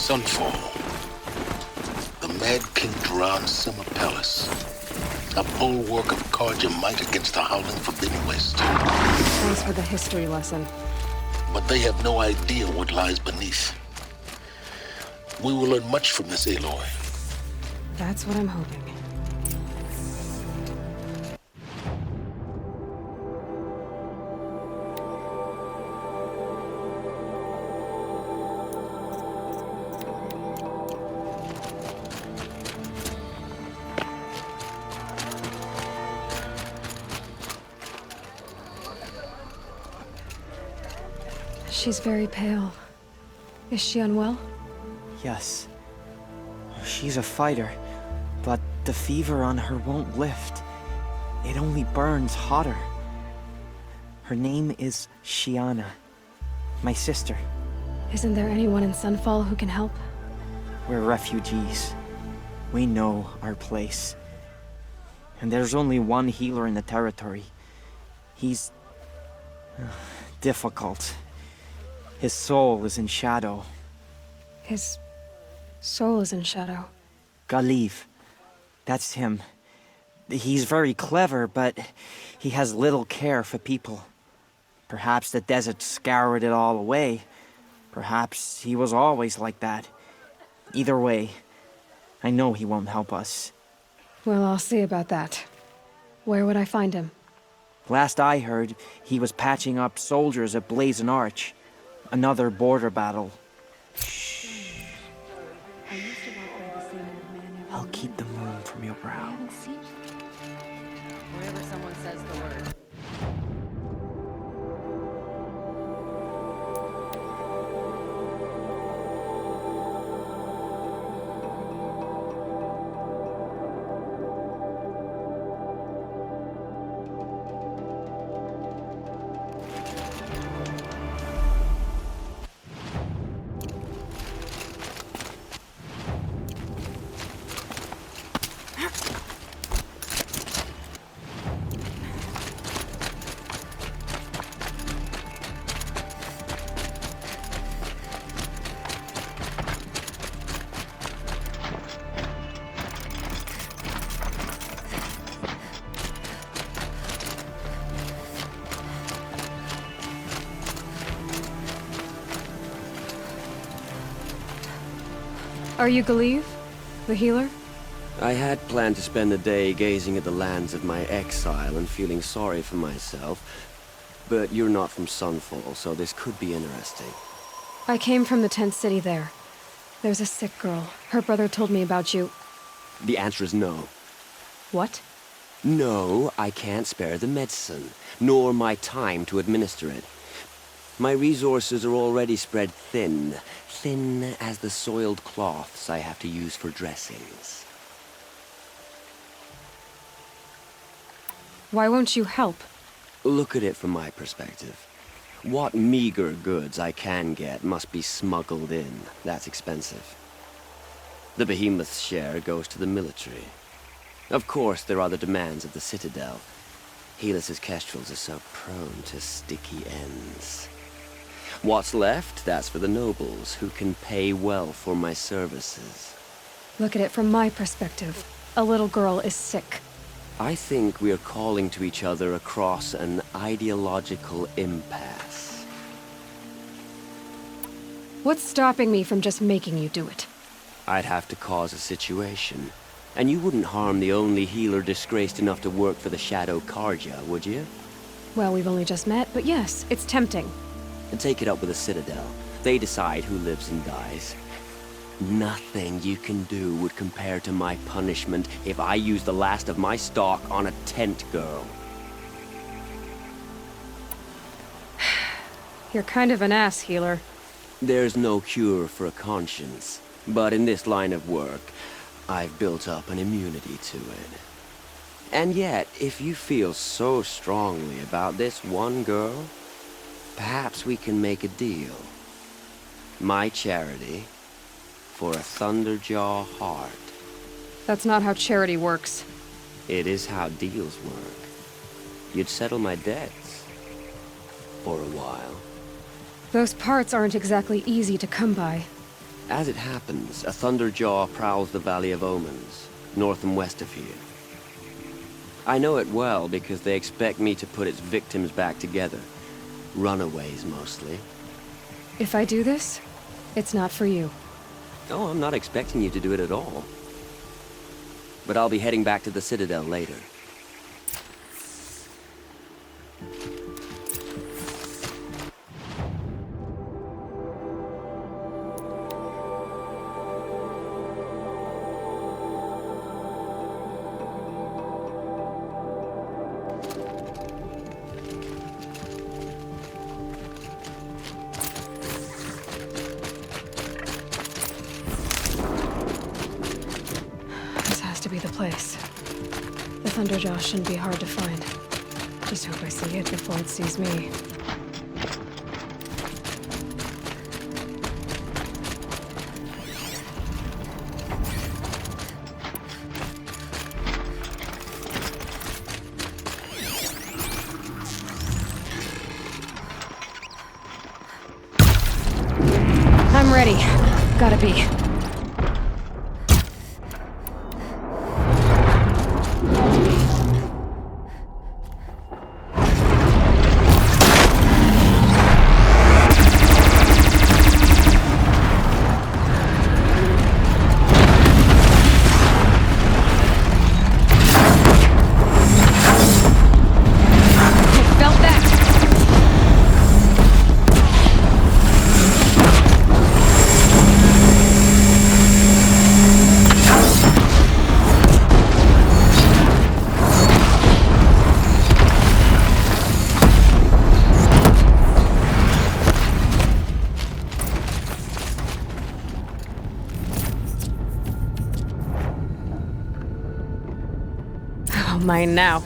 Sunfall. The Mad King Duran's summer palace. A bulwark of Carja might against the howling Forbidden West. Thanks for the history lesson. But they have no idea what lies beneath. We will learn much from this, Aloy. That's what I'm hoping. She's very pale. Is she unwell? Yes. She's a fighter, but the fever on her won't lift. It only burns hotter. Her name is Shiana, my sister. Isn't there anyone in Sunfall who can help? We're refugees. We know our place. And there's only one healer in the territory. He's difficult. His soul is in shadow. His soul is in shadow. Galiv. That's him. He's very clever, but he has little care for people. Perhaps the desert scoured it all away. Perhaps he was always like that. Either way, I know he won't help us. Well, I'll see about that. Where would I find him? Last I heard, he was patching up soldiers at Blazon Arch. Another border battle. Shh. I'll keep the moon from your brow. Whenever someone says the word. Are you Galiv? The healer? I had planned to spend the day gazing at the lands of my exile and feeling sorry for myself. But you're not from Sunfall, so this could be interesting. I came from the tent city there. There's a sick girl. Her brother told me about you. The answer is no. What? No, I can't spare the medicine, nor my time to administer it. My resources are already spread thin. Thin as the soiled cloths I have to use for dressings. Why won't you help? Look at it from my perspective. What meager goods I can get must be smuggled in. That's expensive. The behemoth's share goes to the military. Of course, there are the demands of the Citadel. Healers' kestrels are so prone to sticky ends. What's left, that's for the nobles, who can pay well for my services. Look at it from my perspective. A little girl is sick. I think we are calling to each other across an ideological impasse. What's stopping me from just making you do it? I'd have to cause a situation. And you wouldn't harm the only healer disgraced enough to work for the Shadow Carja, would you? Well, we've only just met, but yes, it's tempting. And take it up with the Citadel. They decide who lives and dies. Nothing you can do would compare to my punishment if I use the last of my stock on a tent girl. You're kind of an ass, healer. There's no cure for a conscience. But in this line of work, I've built up an immunity to it. And yet, if you feel so strongly about this one girl, perhaps we can make a deal. My charity for a Thunderjaw heart. That's not how charity works. It is how deals work. You'd settle my debts. For a while. Those parts aren't exactly easy to come by. As it happens, a Thunderjaw prowls the Valley of Omens, north and west of here. I know it well because they expect me to put its victims back together. Runaways, mostly. If I do this, it's not for you. Oh, I'm not expecting you to do it at all. But I'll be heading back to the Citadel later. To be the place. The Thunderjaw shouldn't be hard to find. Just hope I see it before it sees me. I'm ready. Gotta be. Mine now.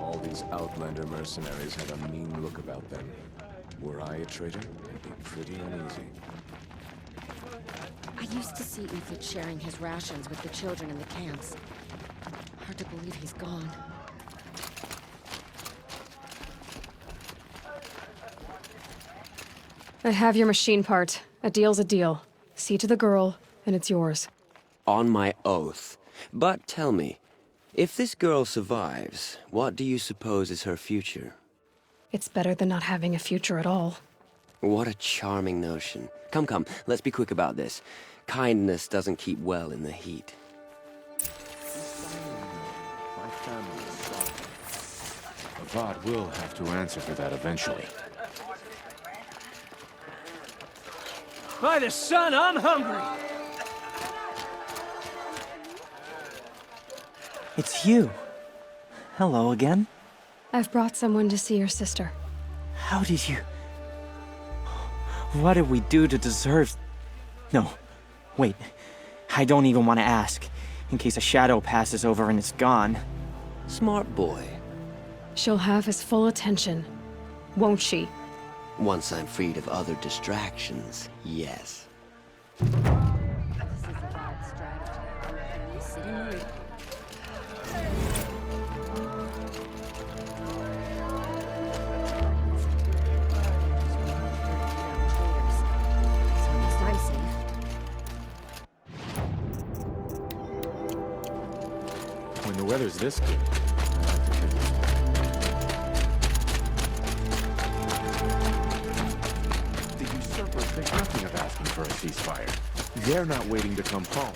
All these Outlander mercenaries have a mean look about them. Were I a traitor, I'd be pretty uneasy. I used to see Ethan sharing his rations with the children in the camps. Hard to believe he's gone. I have your machine part. A deal's a deal. See to the girl, and it's yours. On my oath. But tell me, if this girl survives, what do you suppose is her future? It's better than not having a future at all. What a charming notion. Come, come, let's be quick about this. Kindness doesn't keep well in the heat. My family is starving. Avad will have to answer for that eventually. By the sun, I'm hungry! It's you. Hello again. I've brought someone to see your sister. How did you... What did we do to deserve... No. Wait. I don't even want to ask. In case a shadow passes over and it's gone. Smart boy. She'll have his full attention. Won't she? Once I'm freed of other distractions, yes. This is a bad strategy. You sit and read. When the weather's this good, the usurpers think nothing of asking for a ceasefire. They're not waiting to come home.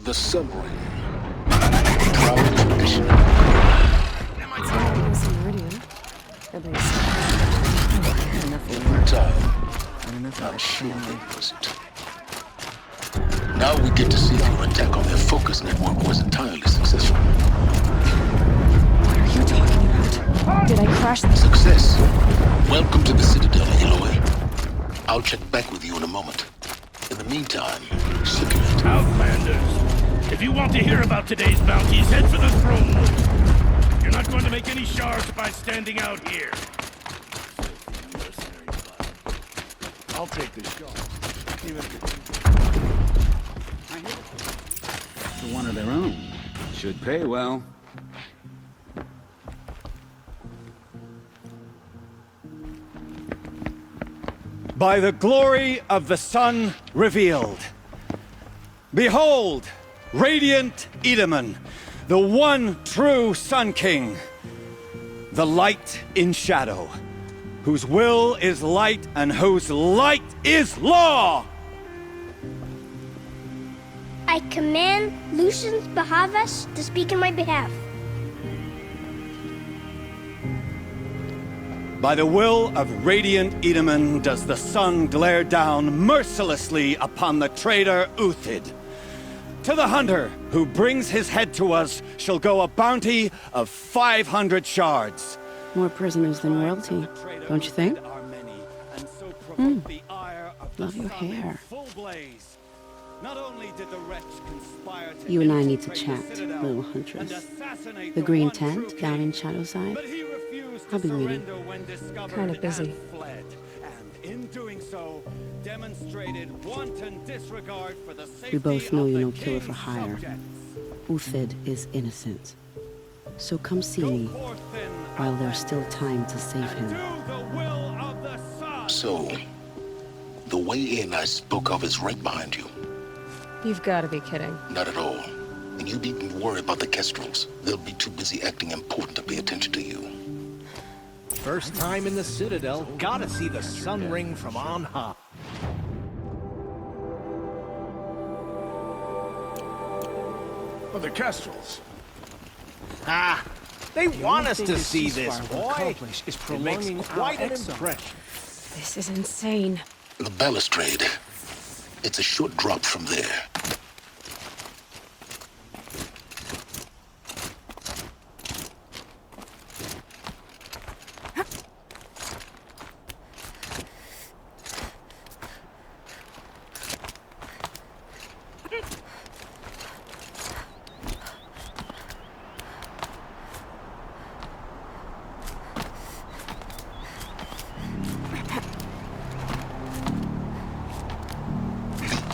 The submarine. Proud tradition. It's gonna give us a meridian. At least. In time. I'm sure they was it. Now we get to see if your attack on their focus network entirely successful. What are you talking about? Did I crash the... Success. Welcome to the Citadel, Aloy. I'll check back with you in a moment. In the meantime, circulate. Outlanders! If you want to hear about today's bounties, head for the throne room. You're not going to make any shards by standing out here. I'll take this shot. Even if for one of their own. Should pay well. By the glory of the sun revealed. Behold, radiant Edaman, the one true Sun King. The light in shadow, whose will is light and whose light is law! I command Lucius Bahavas to speak in my behalf. By the will of radiant Edaman does the sun glare down mercilessly upon the traitor Uthid. To the hunter who brings his head to us shall go a bounty of 500 shards. More prisoners than royalty, don't you think? Love your hair. Not only did the wretch conspire to You and I need to chat, little huntress. The green tent down in Shadowside. I'll be waiting. Kind of busy. And in doing so, demonstrated wanton disregard for the safety We both know of you're the no killer king's for hire. subjects. Uthid is innocent. So come see me while there's still time to save him. Do the will of the sun. So, the way in I spoke of is right behind you. You've got to be kidding. Not at all. And you needn't worry about the Kestrels. They'll be too busy acting important to pay attention to you. First time in the Citadel, gotta see the sun ring from on high. Oh, the Kestrels. Ah, they want us to see this, ceasefire boy. will accomplish is It prolonging makes our quite an exile. impression. This is insane. The balustrade. It's a short drop from there.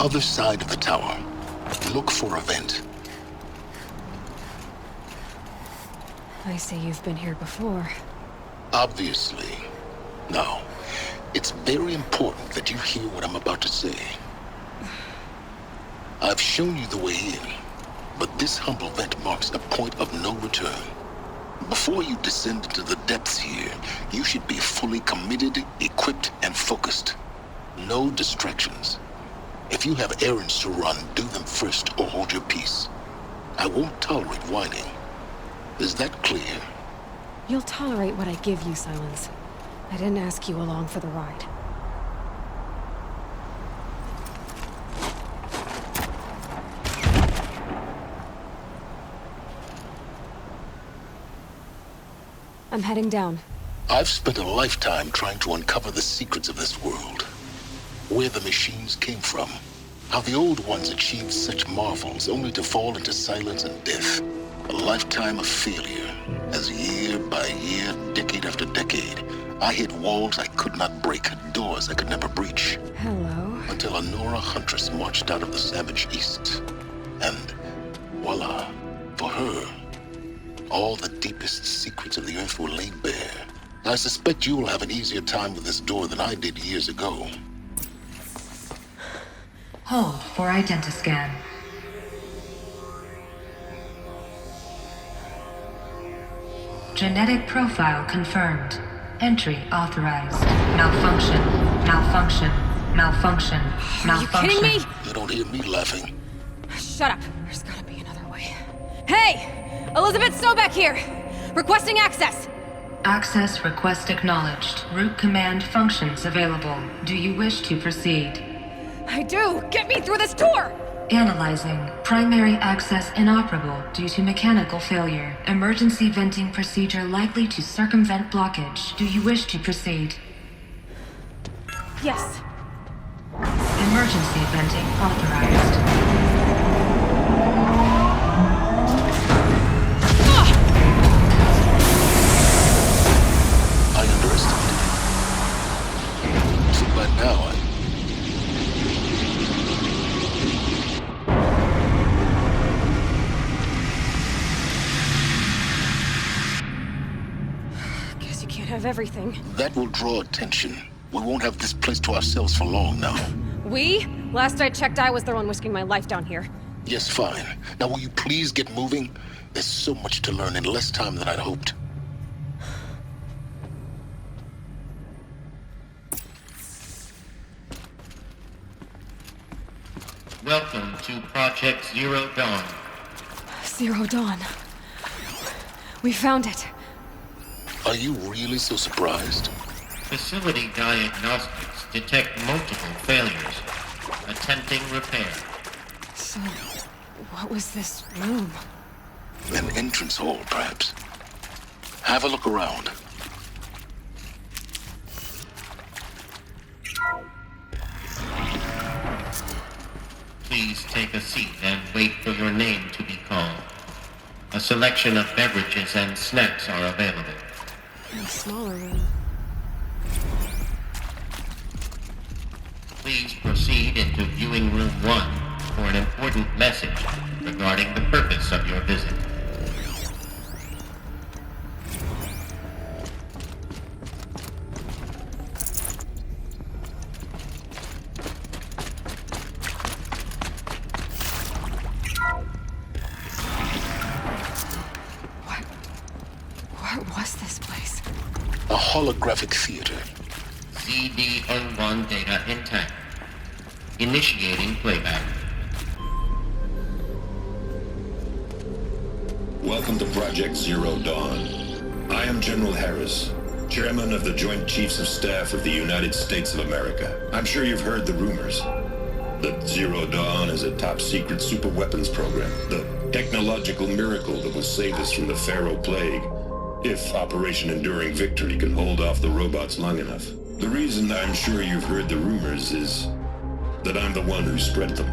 Other side of the tower. Look for a vent. I see you've been here before. Obviously. Now, it's very important that you hear what I'm about to say. I've shown you the way in, but this humble vent marks a point of no return. Before you descend into the depths here, you should be fully committed, equipped, and focused. No distractions. If you have errands to run, do them first or hold your peace. I won't tolerate whining. Is that clear? You'll tolerate what I give you, Silence. I didn't ask you along for the ride. I'm heading down. I've spent a lifetime trying to uncover the secrets of this world. Where the machines came from. How the old ones achieved such marvels only to fall into silence and death. A lifetime of failure. As year by year, decade after decade, I hit walls I could not break, doors I could never breach. Hello. Until a Nora huntress marched out of the savage east. And voila, for her, all the deepest secrets of the earth were laid bare. I suspect you will have an easier time with this door than I did years ago. Hold for identiscan. Genetic profile confirmed. Entry authorized. Malfunction. Malfunction. Malfunction. Are you kidding me? You don't hear me laughing. Shut up. There's gotta be another way. Hey! Elizabeth Sobeck here! Requesting access! Access request acknowledged. Root command functions available. Do you wish to proceed? I do! Get me through this door! Analyzing. Primary access inoperable due to mechanical failure. Emergency venting procedure likely to circumvent blockage. Do you wish to proceed? Yes. Emergency venting authorized. I underestimated it. So by now, Guess you can't have everything. that will draw attention. We won't have this place to ourselves for long now. We? Last I checked, I was the one risking my life down here. Yes, fine. Now will you please get moving? There's so much to learn in less time than I'd hoped. Welcome to Project Zero Dawn. Zero Dawn. We found it. Are you really so surprised? Facility diagnostics detect multiple failures. Attempting repair. So, what was this room? An entrance hall, perhaps. Have a look around. Please take a seat and wait for your name to be called. A selection of beverages and snacks are available. In a smaller room. Please proceed into viewing room 1 for an important message regarding the purpose of your visit. What was this place? A holographic theater. CD01 data intact. Initiating playback. Welcome to Project Zero Dawn. I am General Harris, Chairman of the Joint Chiefs of Staff of the United States of America. I'm sure you've heard the rumors that Zero Dawn is a top-secret superweapons program, the technological miracle that will save us from the Pharaoh Plague, if Operation Enduring Victory can hold off the robots long enough. The reason I'm sure you've heard the rumors is that I'm the one who spread them,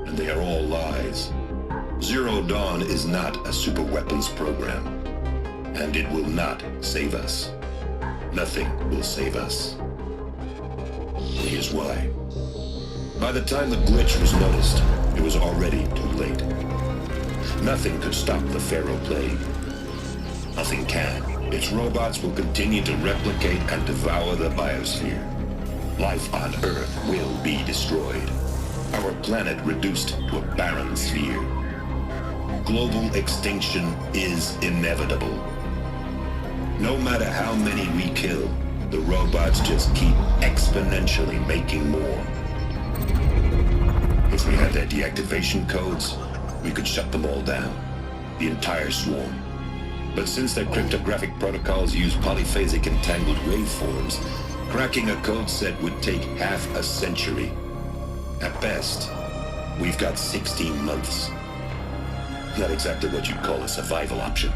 and they are all lies. Zero Dawn is not a superweapons program, and it will not save us. Nothing will save us. Here's why. By the time the glitch was noticed, it was already too late. Nothing could stop the Pharaoh Plague. Nothing can. Its robots will continue to replicate and devour the biosphere. Life on Earth will be destroyed. Our planet reduced to a barren sphere. Global extinction is inevitable. No matter how many we kill, the robots just keep exponentially making more. If we had their deactivation codes, we could shut them all down. The entire swarm. But since their cryptographic protocols use polyphasic entangled waveforms, cracking a code set would take half a century. At best, we've got 16 months. Not exactly what you'd call a survival option.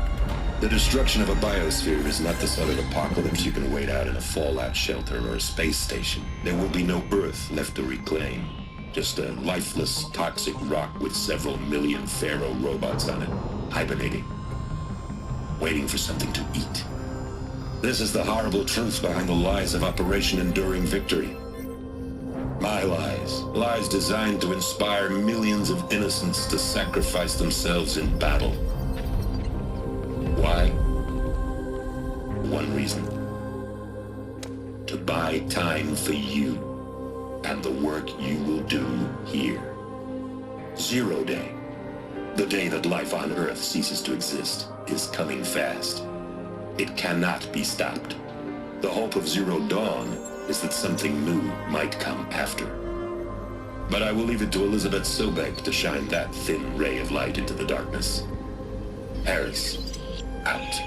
The destruction of a biosphere is not the sort of apocalypse you can wait out in a fallout shelter or a space station. There will be no Earth left to reclaim. Just a lifeless, toxic rock with several million Pharaoh robots on it, hibernating, waiting for something to eat. This is the horrible truth behind the lies of Operation Enduring Victory. My lies. Lies designed to inspire millions of innocents to sacrifice themselves in battle. Why? One reason. To buy time for you and the work you will do here. Zero Day. The day that life on Earth ceases to exist is coming fast. It cannot be stopped. The hope of Zero Dawn is that something new might come after. But I will leave it to Elizabeth Sobek to shine that thin ray of light into the darkness. Harris, out.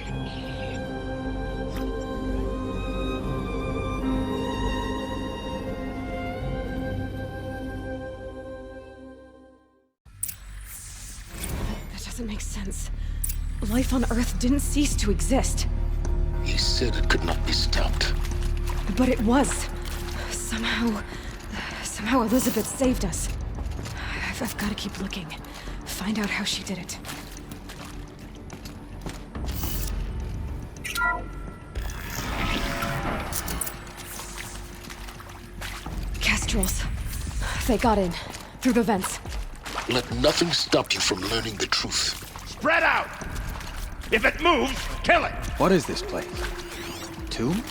makes sense. Life on Earth didn't cease to exist. He said it could not be stopped. But it was. Somehow Elizabeth saved us. I've got to keep looking. Find out how she did it. Kestrels. They got in. Through the vents. Let nothing stop you from learning the truth. Spread out! If it moves, kill it! What is this place? Tomb?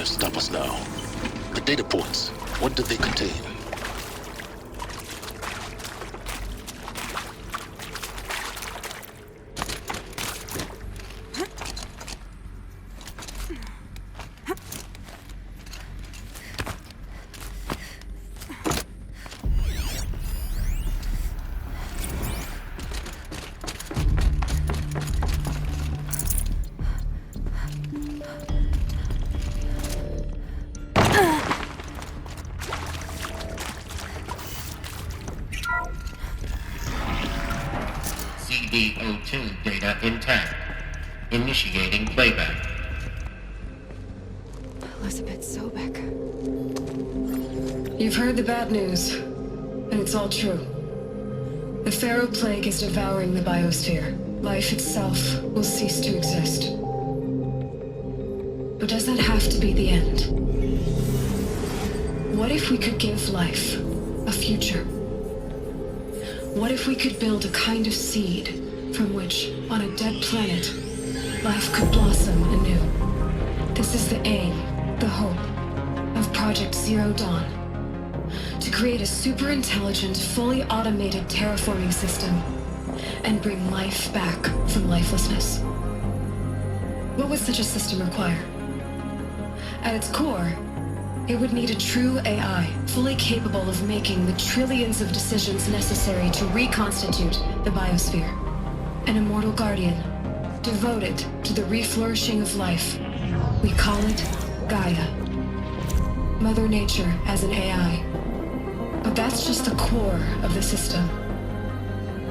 Stop us now. The data points, what do they contain? CD02 data intact. Initiating playback. Elizabeth Sobek. You've heard the bad news, and it's all true. The Pharaoh Plague is devouring the biosphere. Life itself will cease to exist. But does that have to be the end? What if we could give life a future? What if we could build a kind of seed from which, on a dead planet, life could blossom anew? This is the aim, the hope, of Project Zero Dawn. To create a super-intelligent, fully automated terraforming system and bring life back from lifelessness. What would such a system require? At its core, it would need a true AI, fully capable of making the trillions of decisions necessary to reconstitute the biosphere. An immortal guardian, devoted to the reflourishing of life. We call it Gaia. Mother Nature as an AI. But that's just the core of the system.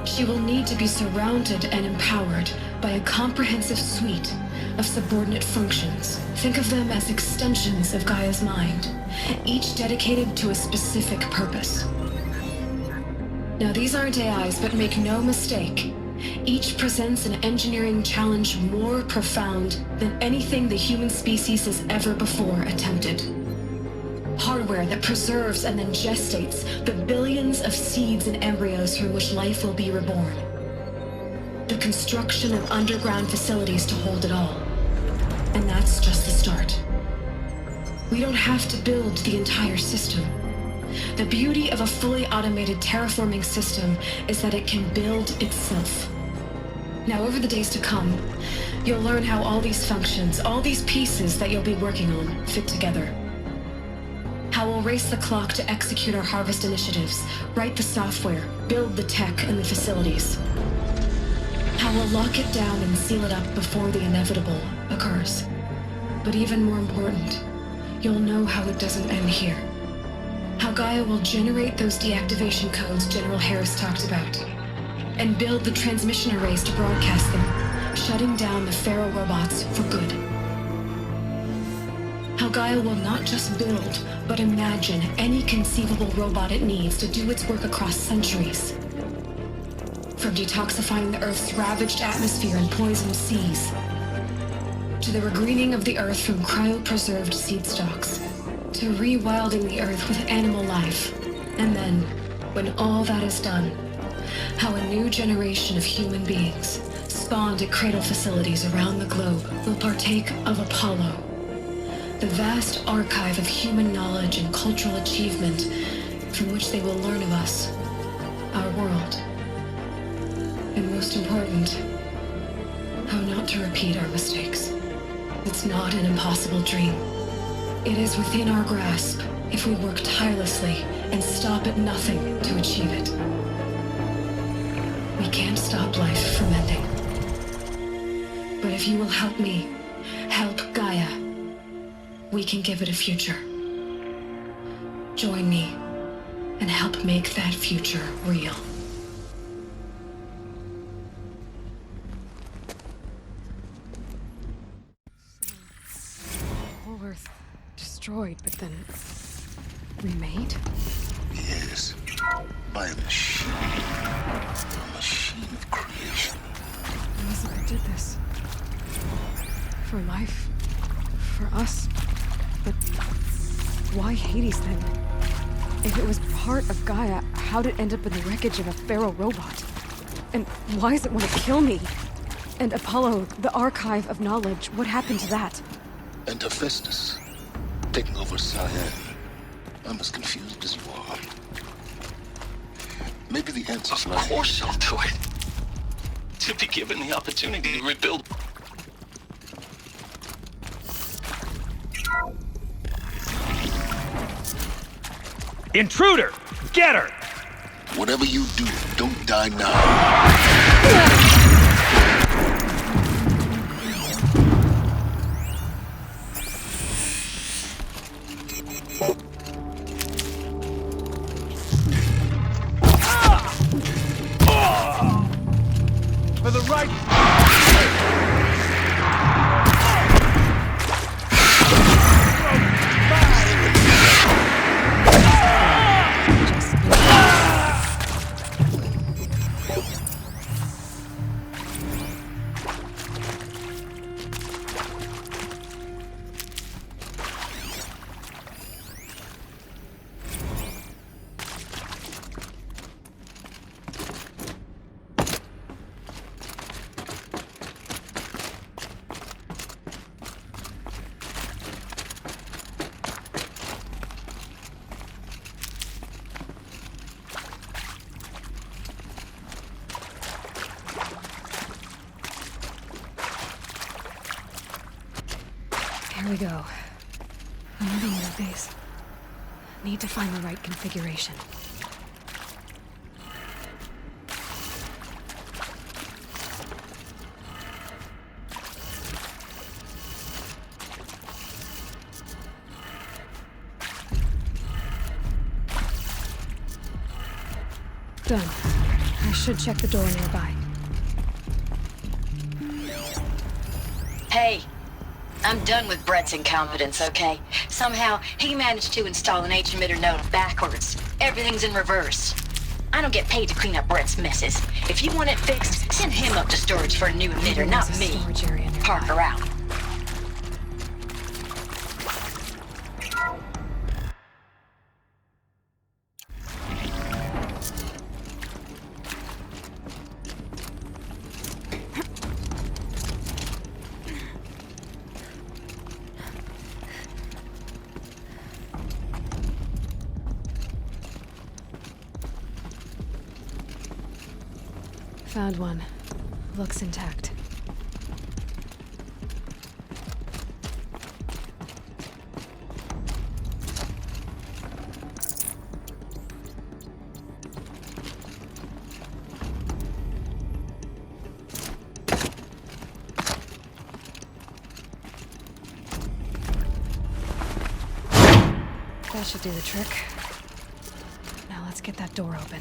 She will need to be surrounded and empowered by a comprehensive suite of subordinate functions. Think of them as extensions of Gaia's mind, each dedicated to a specific purpose. Now, these aren't AIs, but make no mistake, each presents an engineering challenge more profound than anything the human species has ever before attempted. Hardware that preserves and then gestates the billions of seeds and embryos from which life will be reborn. The construction of underground facilities to hold it all. And that's just the start. We don't have to build the entire system. The beauty of a fully automated terraforming system is that it can build itself. Now, over the days to come, you'll learn how all these functions, all these pieces that you'll be working on, fit together. How we'll race the clock to execute our harvest initiatives, write the software, build the tech and the facilities. How we'll lock it down and seal it up before the inevitable occurs. But even more important, you'll know how it doesn't end here. How Gaia will generate those deactivation codes General Harris talked about, and build the transmission arrays to broadcast them, shutting down the Pharaoh robots for good. How Gaia will not just build, but imagine any conceivable robot it needs to do its work across centuries. From detoxifying the Earth's ravaged atmosphere and poisoned seas, to the regreening of the Earth from cryopreserved seed stalks, to rewilding the Earth with animal life. And then, when all that is done, how a new generation of human beings, spawned at cradle facilities around the globe, will partake of Apollo, the vast archive of human knowledge and cultural achievement from which they will learn of us, our world. And most important, how not to repeat our mistakes. It's not an impossible dream. It is within our grasp if we work tirelessly and stop at nothing to achieve it. We can't stop life from ending. But if you will help me, help Gaia, we can give it a future. Join me and help make that future real. Whole Earth destroyed, but then remade? Yes, by a machine. A machine of creation. Elizabeth did this. For life. For us. But why Hades then? If it was part of Gaia, how'd it end up in the wreckage of a feral robot? And why does it want to kill me? And Apollo, the archive of knowledge, what happened to that? And Hephaestus, taking over Cyan. I'm as confused as you are. Maybe the answer's Of course I'll do it. To be given the opportunity to rebuild. Intruder! Get her! Whatever you do, don't die now. For the right... Here we go. Another one of these. Need to find the right configuration. Done. I should check the door nearby. Hey, I'm done with Brett's incompetence, okay? Somehow, he managed to install an H-emitter node backwards. Everything's in reverse. I don't get paid to clean up Brett's messes. If you want it fixed, send him up to storage for a new emitter, not me. Park her out. Found one. Looks intact. That should do the trick. Now let's get that door open.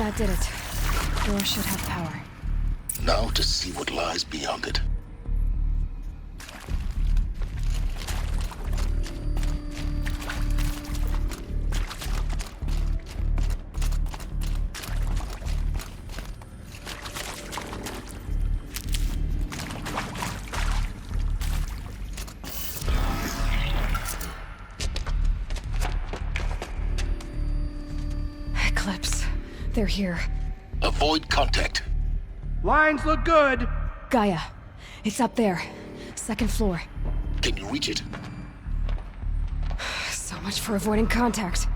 That did it. Door should have power. Now to see what lies beyond it. Eclipse. They're here. Avoid contact. Lines look good. Gaia. It's up there. Second floor. Can you reach it? So much for avoiding contact.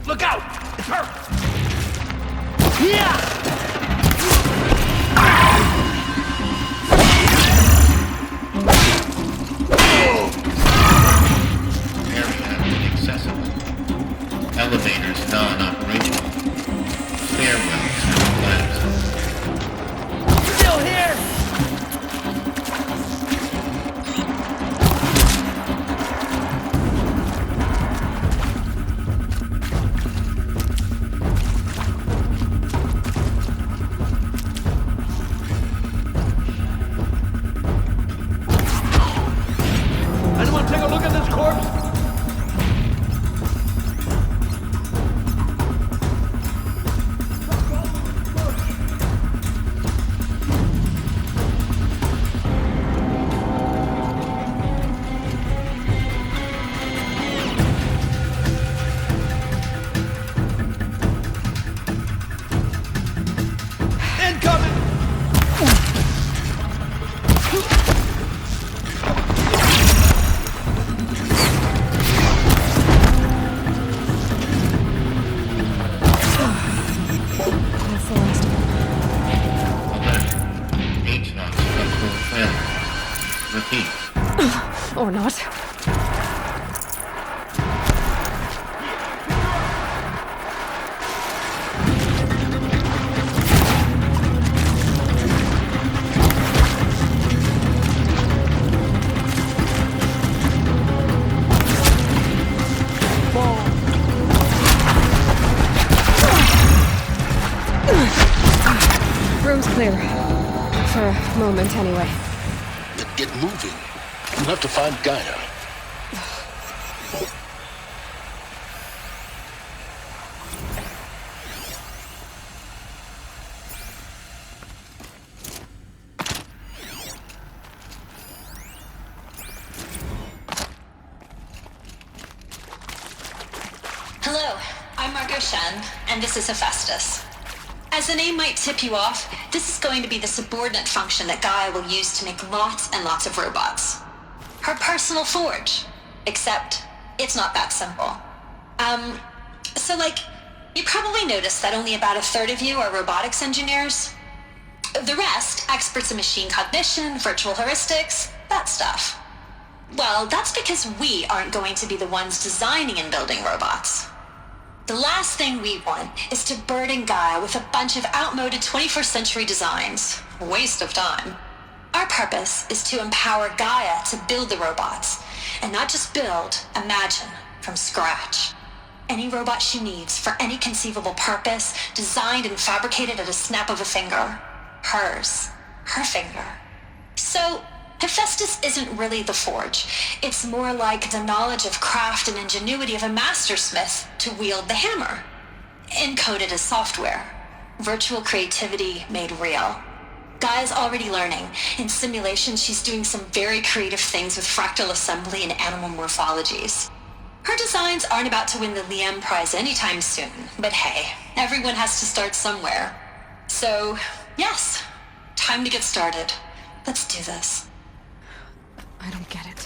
Look out! It's her! Yeah! Elevators non-operational. Stairwells collapsed. Still here! Anyone take a look at this corpse? Or not. Room's clear. For a moment, anyway. Then get moving. You have to find Gaia. Hello, I'm Margot Shen, and this is Hephaestus. As the name might tip you off, this is going to be the subordinate function that Gaia will use to make lots and lots of robots. Her personal forge. Except, it's not that simple. You probably noticed that only about a third of you are robotics engineers. The rest, experts in machine cognition, virtual heuristics, that stuff. Well, that's because we aren't going to be the ones designing and building robots. The last thing we want is to burden Gaia with a bunch of outmoded 21st century designs. Waste of time. Our purpose is to empower Gaia to build the robots, and not just build, imagine, from scratch. Any robot she needs for any conceivable purpose, designed and fabricated at a snap of a finger. Hers. Her finger. So, Hephaestus isn't really the forge. It's more like the knowledge of craft and ingenuity of a mastersmith to wield the hammer. Encoded as software. Virtual creativity made real. Gaia's already learning. In simulation, she's doing some very creative things with fractal assembly and animal morphologies. Her designs aren't about to win the Liam Prize anytime soon, but hey, everyone has to start somewhere. So, yes, time to get started. Let's do this. I don't get it.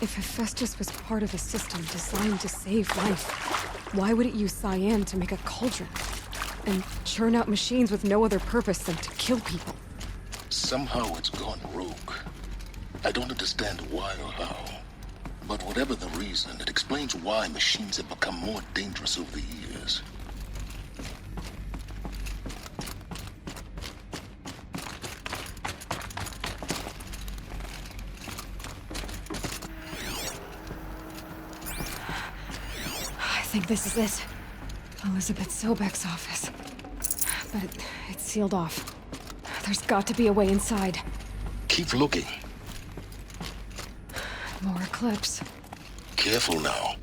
If Hephaestus was part of a system designed to save life, why would it use cyan to make a cauldron? And churn out machines with no other purpose than to kill people? Somehow it's gone rogue. I don't understand why or how. But whatever the reason, it explains why machines have become more dangerous over the years. think this is it. Elizabeth Sobek's office. But it's sealed off. There's got to be a way inside. Keep looking. More Eclipse. Careful now.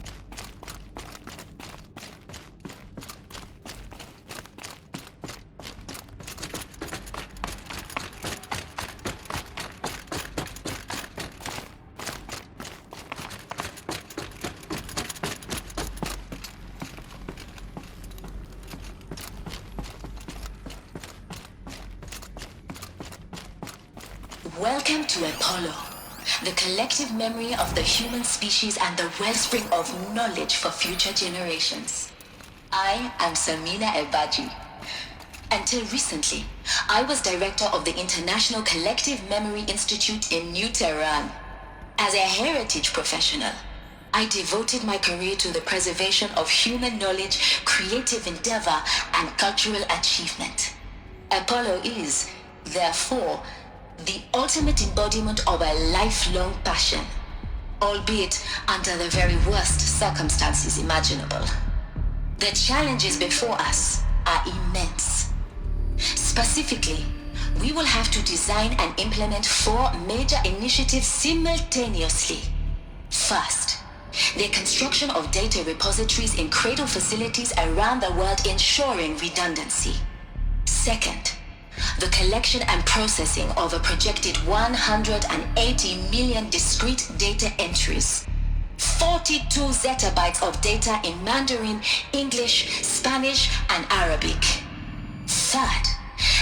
Welcome to Apollo, the collective memory of the human species and the wellspring of knowledge for future generations. I am Samina Ebaji. Until recently, I was director of the International Collective Memory Institute in New Tehran. As a heritage professional, I devoted my career to the preservation of human knowledge, creative endeavor, and cultural achievement. Apollo is, therefore, the ultimate embodiment of a lifelong passion, albeit under the very worst circumstances imaginable. The challenges before us are immense. Specifically, we will have to design and implement 4 major initiatives simultaneously. First, the construction of data repositories in cradle facilities around the world, ensuring redundancy. Second, the collection and processing of a projected 180 million discrete data entries, 42 zettabytes of data in Mandarin, English, Spanish, and Arabic. Third,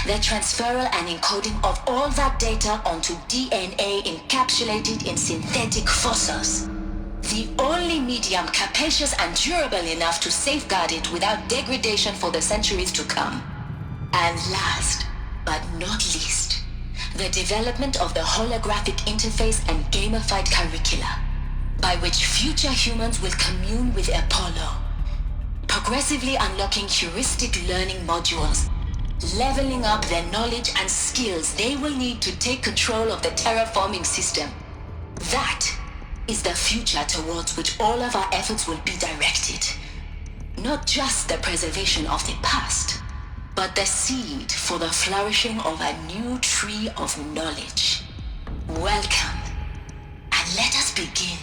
the transferal and encoding of all that data onto DNA encapsulated in synthetic fossils, the only medium capacious and durable enough to safeguard it without degradation for the centuries to come. And last, but not least, the development of the holographic interface and gamified curricula, by which future humans will commune with Apollo, progressively unlocking heuristic learning modules, leveling up their knowledge and skills they will need to take control of the terraforming system. That is the future towards which all of our efforts will be directed. Not just the preservation of the past, but the seed for the flourishing of a new tree of knowledge. Welcome, and let us begin.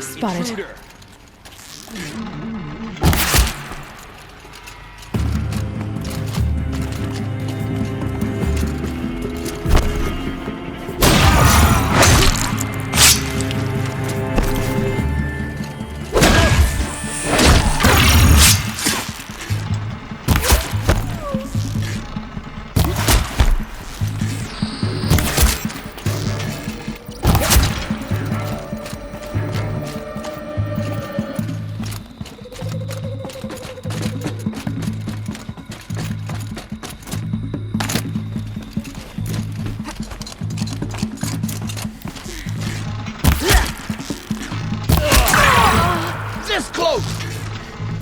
Spotted. Intruder.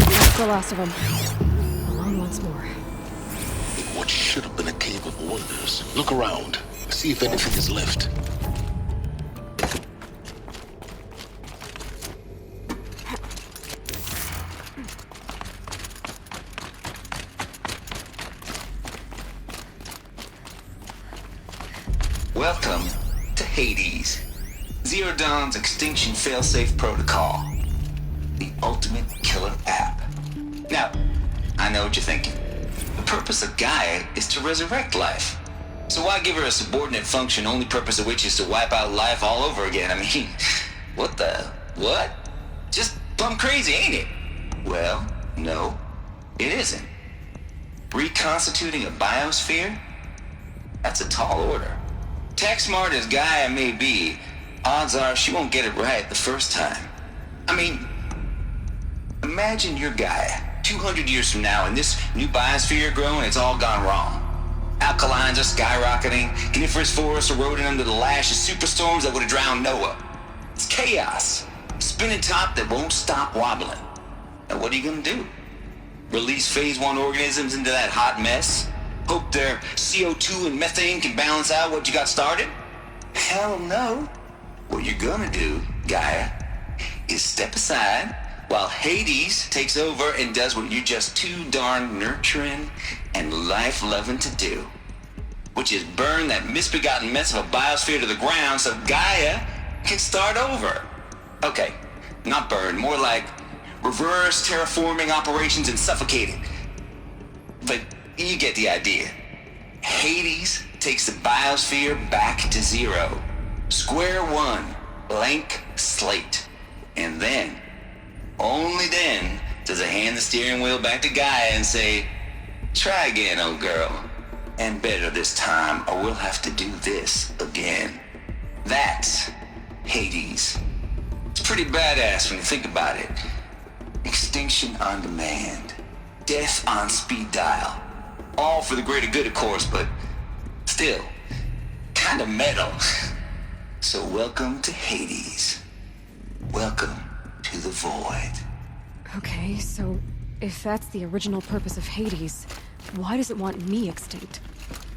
That's the last of them. Alone once more. In what should have been a cave of wonders. Look around. See if anything is left. Welcome to Hades. Zero Dawn's extinction failsafe protocol. The ultimate killer app. Now, I know what you're thinking. The purpose of Gaia is to resurrect life. So why give her a subordinate function, only purpose of which is to wipe out life all over again? I mean, what? Just plumb crazy, ain't it? Well, no, it isn't. Reconstituting a biosphere? That's a tall order. Tech smart as Gaia may be, odds are she won't get it right the first time. I mean, Imagine your Gaia, 200 years from now, and this new biosphere growing, it's all gone wrong. Alkalines are skyrocketing, coniferous forests eroding under the lash of superstorms that would have drowned Noah. It's chaos. Spinning top that won't stop wobbling. Now what are you gonna do? Release phase 1 organisms into that hot mess? Hope their CO2 and methane can balance out what you got started? Hell no. What you're gonna do, Gaia, is step aside while Hades takes over and does what you're just too darn nurturing and life-loving to do, which is burn that misbegotten mess of a biosphere to the ground so Gaia can start over. Okay, not burn, more like reverse terraforming operations and suffocating. But you get the idea. Hades takes the biosphere back to zero. Square one, blank slate. And then, only then, does it hand the steering wheel back to Gaia and say, try again, old girl. And better this time, or we'll have to do this again. That's Hades. It's pretty badass when you think about it. Extinction on demand. Death on speed dial. All for the greater good, of course, but still, kind of metal. So welcome to Hades. Welcome to the void. Okay, so if that's the original purpose of Hades, why does it want me extinct?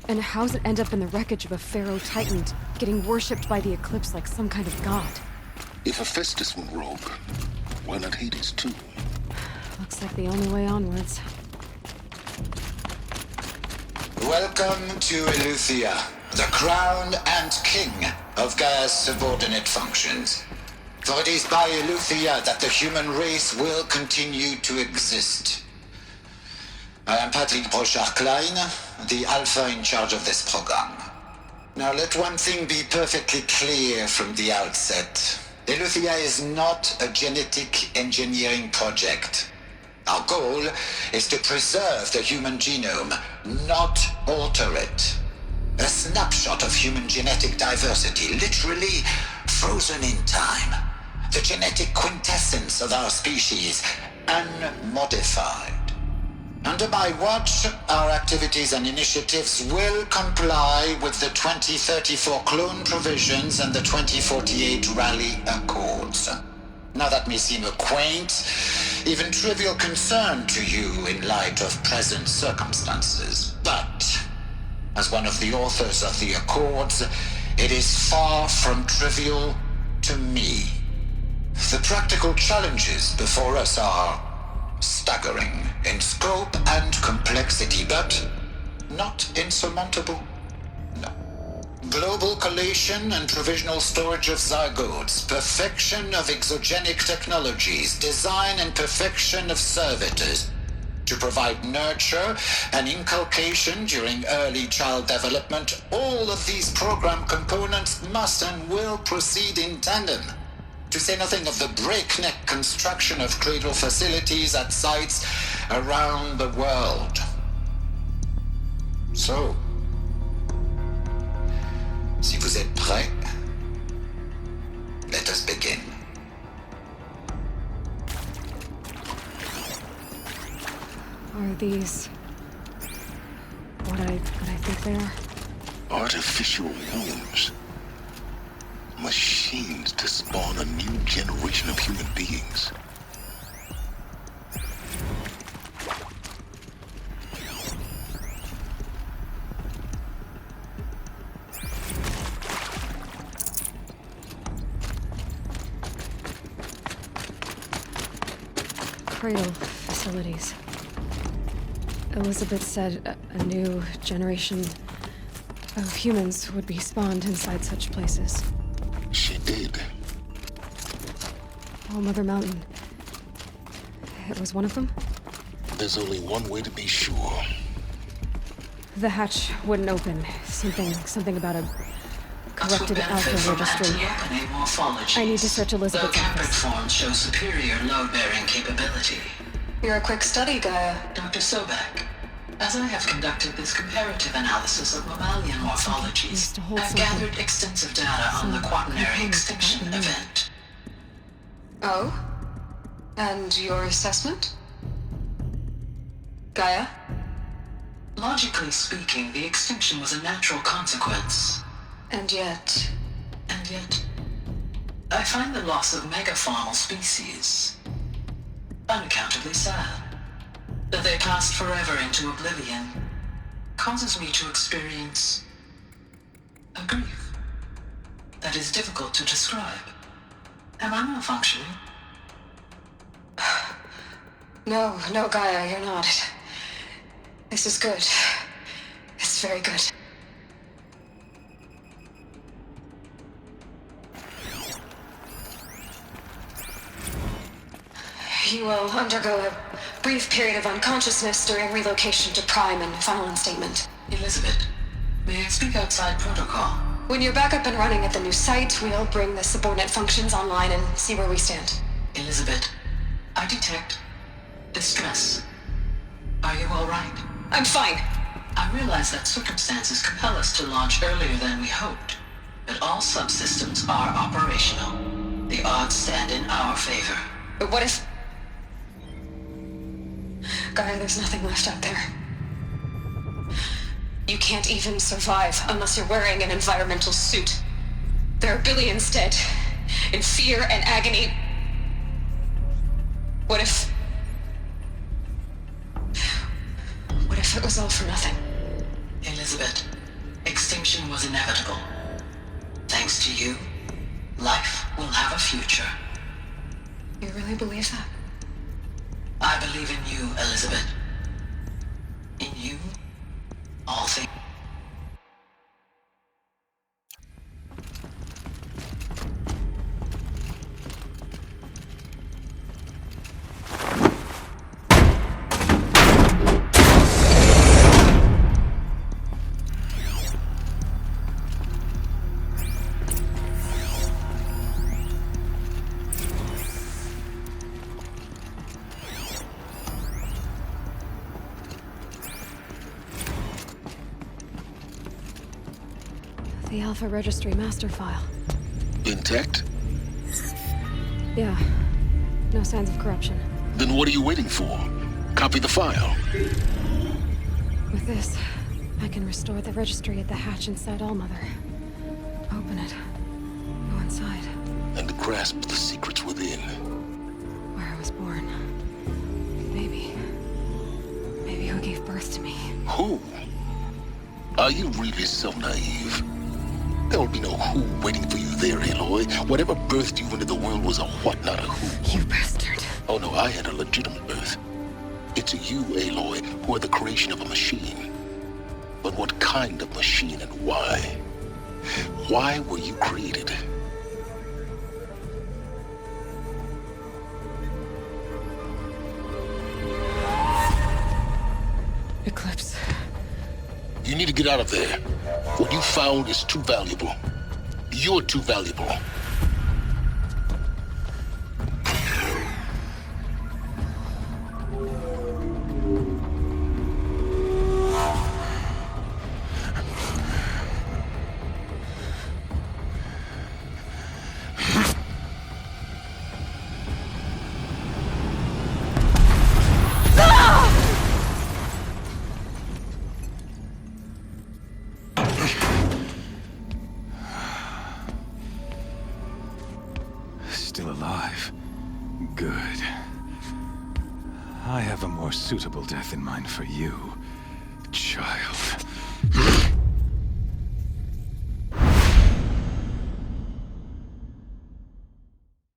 And how's it end up in the wreckage of a pharaoh titan, getting worshipped by the Eclipse like some kind of god? If Hephaestus went rogue, why not Hades too? Looks like the only way onwards. Welcome to Eleuthia, the crown and king of Gaia's subordinate functions. For it is by Eleuthia that the human race will continue to exist. I am Patrick Brochard-Klein, the Alpha in charge of this program. Now let one thing be perfectly clear from the outset. Eleuthia is not a genetic engineering project. Our goal is to preserve the human genome, not alter it. A snapshot of human genetic diversity, literally frozen in time. The genetic quintessence of our species, unmodified. Under my watch, our activities and initiatives will comply with the 2034 clone provisions and the 2048 Rally Accords. Now that may seem a quaint, even trivial concern to you in light of present circumstances, but as one of the authors of the Accords, it is far from trivial to me. The practical challenges before us are staggering in scope and complexity, but not insurmountable. No. Global collation and provisional storage of zygotes, perfection of exogenic technologies, design and perfection of servitors to provide nurture and inculcation during early child development. All of these program components must and will proceed in tandem. To say nothing of the breakneck construction of cradle facilities at sites around the world. So, si vous êtes prêts, let us begin. Are these what I think they are? Artificial wombs. Machines to spawn a new generation of human beings. Cradle facilities. Elizabeth said a new generation of humans would be spawned inside such places. She did. Oh, Mother Mountain. It was one of them? There's only one way to be sure. The hatch wouldn't open. Something about a corrupted alpha registry. I need to search Elizabeth's the office. forms show superior load-bearing capability. You're a quick study, Gaia. Dr. Sobek, as I have conducted this comparative analysis of mammalian morphologies, I've gathered extensive data on the quaternary extinction event. Oh? And your assessment? Gaia? Logically speaking, the extinction was a natural consequence. And yet... And yet... I find the loss of megafaunal species unaccountably sad. That they passed forever into oblivion causes me to experience a grief that is difficult to describe. Am I malfunctioning? No, Gaia, you're not. This is good. It's very good. You will undergo a brief period of unconsciousness during relocation to Prime and final instatement. Elizabeth, may I speak outside protocol? When you're back up and running at the new site, we'll bring the subordinate functions online and see where we stand. Elizabeth, I detect distress. Are you all right? I'm fine. I realize that circumstances compel us to launch earlier than we hoped, but all subsystems are operational. The odds stand in our favor. But what if... Gaia, there's nothing left out there. You can't even survive unless you're wearing an environmental suit. There are billions dead, in fear and agony. What if it was all for nothing? Elizabeth, extinction was inevitable. Thanks to you, life will have a future. You really believe that? I believe in you, Elizabeth. In you, all things. The Alpha Registry master file. Intact? Yeah. No signs of corruption. Then what are you waiting for? Copy the file. With this, I can restore the registry at the hatch inside Allmother. Open it. Go inside. And grasp the secrets within. Where I was born. Maybe who gave birth to me. Who? Are you really so naive? There will be no who waiting for you there, Aloy. Whatever birthed you into the world was a what, not a who. You bastard. Oh no, I had a legitimate birth. It's you, Aloy, who are the creation of a machine. But what kind of machine and why? Why were you created? Eclipse. You need to get out of there. What you found is too valuable. You're too valuable. Still alive. Good. I have a more suitable death in mind for you, child.